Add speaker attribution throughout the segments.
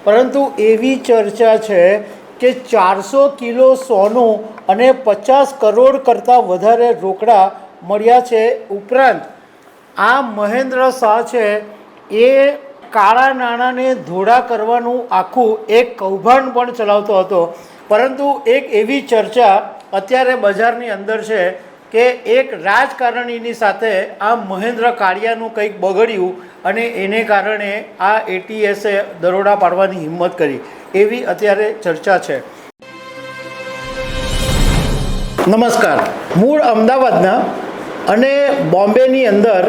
Speaker 1: પરંતુ એવી ચર્ચા છે કે 400 કિલો સોનું અને 50 કરોડ કરતાં વધારે રોકડા મળ્યા છે। ઉપરાંત આ મહેન્દ્ર શાહ છે એ કાળા નાણાંને ધોળા કરવાનું આખું એક કૌભાંડ પણ ચલાવતો હતો। પરંતુ એક એવી ચર્ચા અત્યારે બજારની અંદર છે કે એક રાજકારણીની સાથે આ મહેન્દ્ર કાળિયાનું કંઈક બગડ્યું અને એને કારણે આ એટીએસે દરોડા પાડવાની હિંમત કરી, એવી અત્યારે ચર્ચા છે। નમસ્કાર, મૂળ અમદાવાદના અને બોમ્બેની અંદર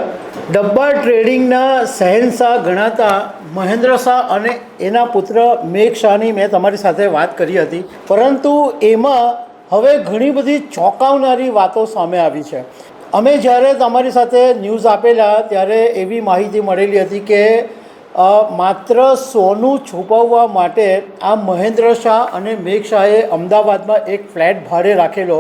Speaker 1: ડબ્બા ટ્રેડિંગના શહેનશાહ ગણાતા મહેન્દ્ર શાહ અને એના પુત્ર મેઘ શાહની મેં તમારી સાથે વાત કરી હતી, પરંતુ એમાં હવે ઘણી બધી ચોંકાવનારી વાતો સામે આવી છે। અમે જ્યારે તમારી સાથે ન્યૂઝ આપેલા ત્યારે એવી માહિતી મળેલી હતી કે માત્ર સોનું છુપાવવા માટે આ મહેન્દ્ર શાહ અને મેઘ શાહે અમદાવાદમાં એક ફ્લેટ ભાડે રાખેલો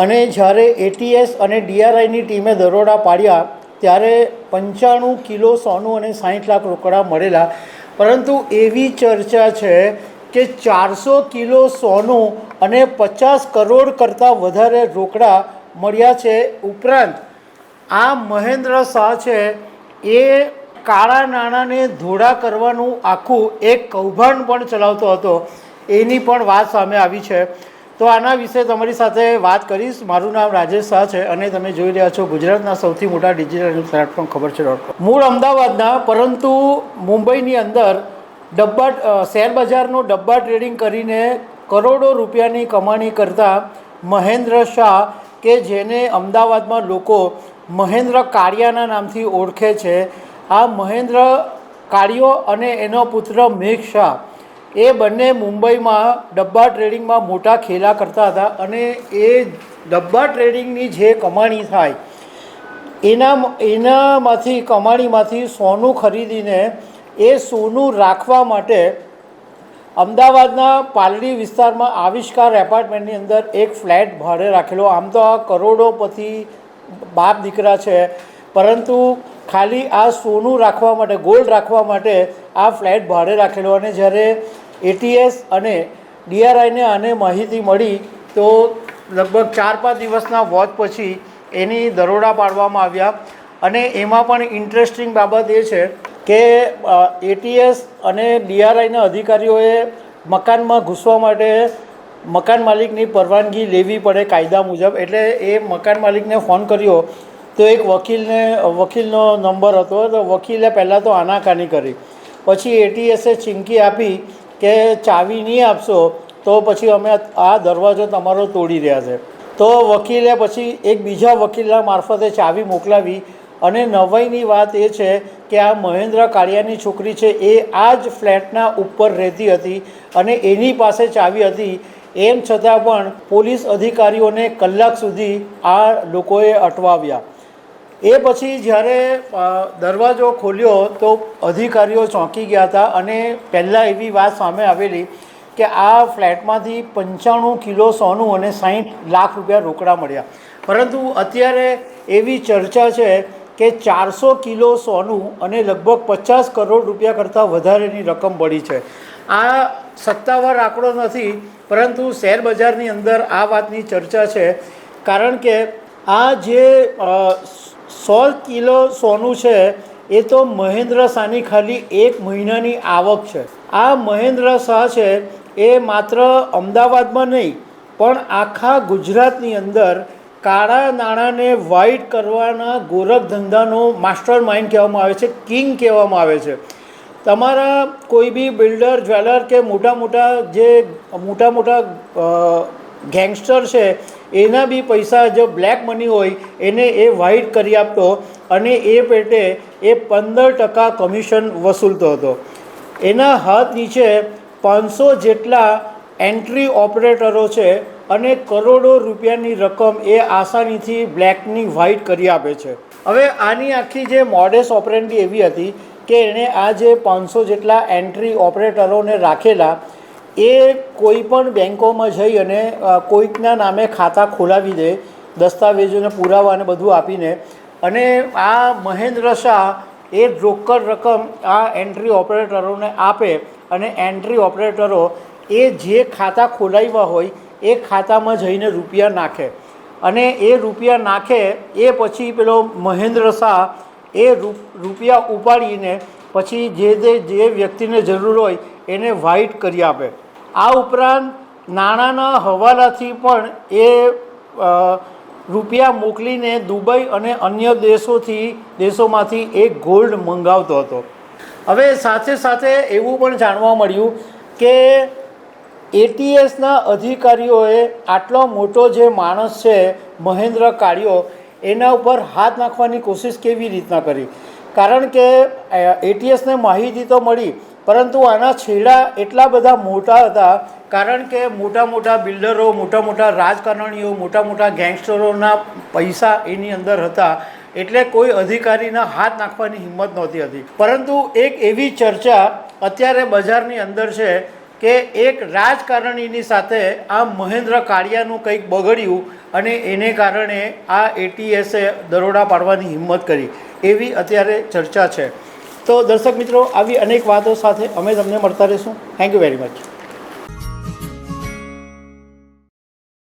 Speaker 1: અને જ્યારે એટીએસ અને ડીઆરઆઈની ટીમે દરોડા પાડ્યા ત્યારે 95 કિલો સોનું અને 60 લાખ રોકડા મળેલા। પરંતુ એવી ચર્ચા છે કે 400 કિલો સોનું અને 50 કરોડ કરતાં વધારે રોકડા મળ્યા છે। ઉપરાંત આ મહેન્દ્ર શાહ છે એ કાળા નાણાંને ધોળા કરવાનું આખું એક કૌભાંડ પણ ચલાવતો હતો, એની પણ વાત સામે આવી છે। તો આના વિશે તમારી સાથે વાત કરીશ। મારું નામ રાજેશ શાહ છે અને તમે જોઈ રહ્યા છો ગુજરાતના સૌથી મોટા ડિજિટલ ન્યૂઝ પ્લેટફોર્મ ખબર છે .com। મૂળ અમદાવાદના પરંતુ મુંબઈની અંદર શેર બજારનો ડબ્બા ટ્રેડિંગ કરીને કરોડો રૂપિયાની કમાણી કરતા મહેન્દ્ર શાહ કે જેને અમદાવાદમાં લોકો મહેન્દ્ર કાળિયાના નામથી ઓળખે છે, આ મહેન્દ્ર કાળિયો અને એનો પુત્ર મેઘ શાહ એ બંને મુંબઈમાં ડબ્બા ટ્રેડિંગમાં મોટા ખેલા કરતા હતા અને એ ડબ્બા ટ્રેડિંગની જે કમાણી થાય એનામાંથી કમાણીમાંથી સોનું ખરીદીને એ સોનું રાખવા માટે અમદાવાદના પાલડી વિસ્તારમાં આવિષ્કાર એપાર્ટમેન્ટની અંદર એક ફ્લેટ ભાડે રાખેલો। આમ તો આ કરોડોપતિ બાપ દીકરા છે, પરંતુ ખાલી આ સોનું રાખવા માટે, ગોલ્ડ રાખવા માટે આ ફ્લેટ ભાડે રાખેલો અને જ્યારે એટીએસ અને ડીઆરઆઈને આને માહિતી મળી તો લગભગ 4-5 દિવસના વોચ પછી એની દરોડા પાડવામાં આવ્યા। અને એમાં પણ ઇન્ટરેસ્ટિંગ બાબત એ છે કે એટીએસ અને ડીઆરઆઈના અધિકારીઓએ મકાનમાં ઘૂસવા માટે મકાન માલિકની પરવાનગી લેવી પડે કાયદા મુજબ, એટલે એ મકાન માલિકને ફોન કર્યો તો એક વકીલનો નંબર હતો, તો વકીલે પહેલાં તો આનાકાની કરી, પછી એટીએસે ચીમકી આપી કે ચાવી નહીં આપશો તો પછી અમે આ દરવાજો તમારો તોડી રહ્યા છે। તો વકીલે પછી એક બીજા વકીલના મારફતે ચાવી મોકલાવી અને નવાઈની વાત એ છે કે આ મહેન્દ્ર કાળિયાની છોકરી છે એ આ જ ફ્લેટના ઉપર રહેતી હતી અને એની પાસે ચાવી હતી। એમ છતાં પણ પોલીસ અધિકારીઓને કલાક સુધી આ લોકોએ અટવાવ્યા। એ પછી જ્યારે દરવાજો ખોલ્યો તો અધિકારીઓ ચોંકી ગયા હતા અને પહેલાં એવી વાત સામે આવેલી કે આ ફ્લેટમાંથી 95 કિલો સોનું અને 60 લાખ રૂપિયા રોકડા મળ્યા। પરંતુ અત્યારે એવી ચર્ચા છે કે 400 કિલો સોનું અને લગભગ 50 કરોડ રૂપિયા કરતાં વધારેની રકમ મળી છે। આ સત્તાવાર આંકડો નથી, પરંતુ શેર બજારની અંદર આ વાતની ચર્ચા છે, કારણ કે આ જે 100 કિલો સોનું છે એ તો મહેન્દ્ર શાહની ખાલી 1 મહિનાની આવક છે। આ મહેન્દ્ર શાહ છે એ માત્ર અમદાવાદમાં નહીં પણ આખા ગુજરાતની અંદર કાળા નાણાંને વ્હાઇટ કરવાના ગોરખ ધંધાનો માસ્ટર માઇન્ડ કહેવામાં આવે છે, કિંગ કહેવામાં આવે છે। તમારા કોઈ બી બિલ્ડર, જ્વેલર કે મોટા મોટા ગેંગસ્ટર છે એના બી પૈસા જો બ્લેક મની હોય એને એ વ્હાઇટ કરી આપતો અને એ પેટે એ 15% કમિશન વસૂલતો હતો। એના હાથ નીચે 500 જેટલા એન્ટ્રી ઓપરેટરો છે અને કરોડો રૂપિયાની રકમ એ આસાનીથી બ્લેકની વ્હાઇટ કરી આપે છે। હવે આની આખી જે મોડેસ ઓપરેન્ડી એવી હતી કે એણે આ જે 500 જેટલા એન્ટ્રી ઓપરેટરોને રાખેલા એ કોઈ પણ બેંકોમાં જઈ અને કોઈકના નામે ખાતા ખોલાવી દે, દસ્તાવેજોને પુરાવા અને બધું આપીને, અને આ મહેન્દ્ર શાહ એ રોકડ રકમ આ એન્ટ્રી ઓપરેટરોને આપે અને એન્ટ્રી ઓપરેટરો એ જે ખાતા ખોલાવ્યા હોય એ ખાતામાં જઈને રૂપિયા નાખે અને એ રૂપિયા નાખે એ પછી પેલો મહેન્દ્ર શાહ એ રૂપિયા ઉપાડીને પછી જે વ્યક્તિને જરૂર હોય એને વ્હાઇટ કરી આપે. આ ઉપરાંત નાણાંના હવાલાથી પણ એ રૂપિયા મોકલીને દુબઈ અને અન્ય દેશોમાંથી એ ગોલ્ડ મંગાવતો હતો. હવે સાથે સાથે એવું પણ જાણવા મળ્યું કે એટીએસના અધિકારીઓએ આટલો મોટો જે માણસ છે મહેન્દ્ર કાળિયો એના ઉપર હાથ નાખવાની કોશિશ કેવી રીતના કરી, કારણ કે એટીએસને માહિતી તો મળી પરંતુ આના છેડા એટલા બધા મોટા હતા, કારણ કે મોટા મોટા બિલ્ડરો, મોટા મોટા રાજકારણીઓ, મોટા મોટા ગેંગસ્ટરોના પૈસા એની અંદર હતા, એટલે કોઈ અધિકારીના હાથ નાખવાની હિંમત નહોતી હતી. પરંતુ એક એવી ચર્ચા અત્યારે બજારની અંદર છે કે એક રાજકારણીની સાથે આ મહેન્દ્ર કાળિયાનું કંઈક બગડ્યું અને એને કારણે આ એટીએસે દરોડા પાડવાની હિંમત કરી, એવી અત્યારે ચર્ચા છે. તો દર્શક મિત્રો, આવી અનેક વાતો સાથે અમે તમને મળતા રહીશું. Thank you very much.